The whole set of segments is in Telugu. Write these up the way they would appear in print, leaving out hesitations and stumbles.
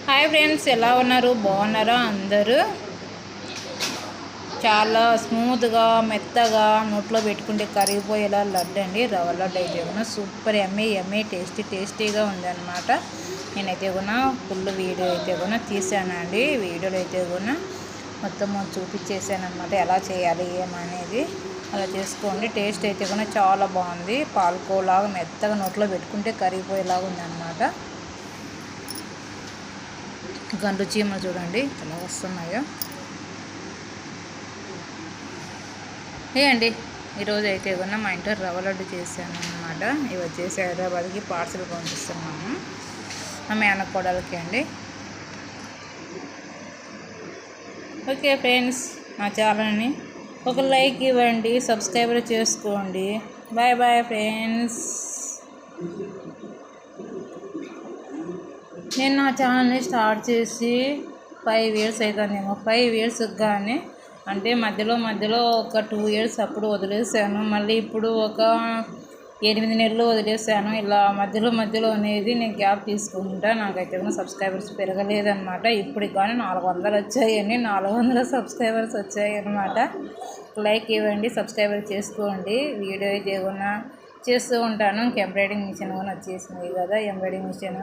హాయ్ ఫ్రెండ్స్, ఎలా ఉన్నారు? బాగున్నారా అందరూ? చాలా స్మూత్గా మెత్తగా నోట్లో పెట్టుకుంటే కరిగిపోయేలా లడ్డు అండి. రవ్వ లడ్డు అయితే కూడా సూపర్ ఎమ్మీ టేస్టీగా ఉందన్నమాట. నేనైతే కూడా ఫుల్ వీడియో అయితే కూడా తీసానండి. వీడియోలో అయితే కూడా మొత్తం చూపించేసాను అనమాట, ఎలా చేయాలి ఏమనేది. అలా చేసుకోండి. టేస్ట్ అయితే కూడా చాలా బాగుంది. పాలకోలాగా మెత్తగా నోట్లో పెట్టుకుంటే కరిగిపోయేలాగా ఉందన్నమాట. గండు చీమలు చూడండి ఎలా వస్తున్నాయో. అండి ఈరోజు అయితే కూడా మా ఇంట్లో రవ్వ లడ్డు చేశాను అనమాట. ఇవి వచ్చేసి హైదరాబాద్కి పార్సల్ పంపిస్తున్నాము మా మేనకోడలకి అండి. ఓకే ఫ్రెండ్స్, మా ఛానల్ని ఒక లైక్ ఇవ్వండి, సబ్స్క్రైబర్ చేసుకోండి. Bye bye friends. నేను నా ఛానల్ని స్టార్ట్ చేసి 5 years అవుతుందేమో. 5 years కానీ అంటే మధ్యలో ఒక 2 years అప్పుడు వదిలేసాను. మళ్ళీ ఇప్పుడు ఒక 8 నెలలు వదిలేసాను. ఇలా మధ్యలో అనేది నేను గ్యాప్ తీసుకుంటా. నాకైతే సబ్స్క్రైబర్స్ పెరగలేదన్నమాట. ఇప్పటికి కానీ 400 వచ్చాయండి. 400 సబ్స్క్రైబర్స్ వచ్చాయి అన్నమాట. లైక్ ఇవ్వండి, సబ్స్క్రైబర్ చేసుకోండి. వీడియో అయితే ఏమన్నా చేస్తూ ఉంటాను. ఎంబ్రాయిడింగ్ మిషన్ కూడా వచ్చేసింది కదా, ఎంబ్రాయిడింగ్ మిషన్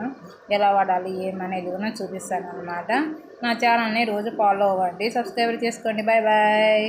ఎలా వాడాలి ఏమనేది కూడా చూపిస్తాను అన్నమాట. నా ఛానల్ని రోజు ఫాలో అవ్వండి, సబ్స్క్రైబర్ చేసుకోండి. Bye bye.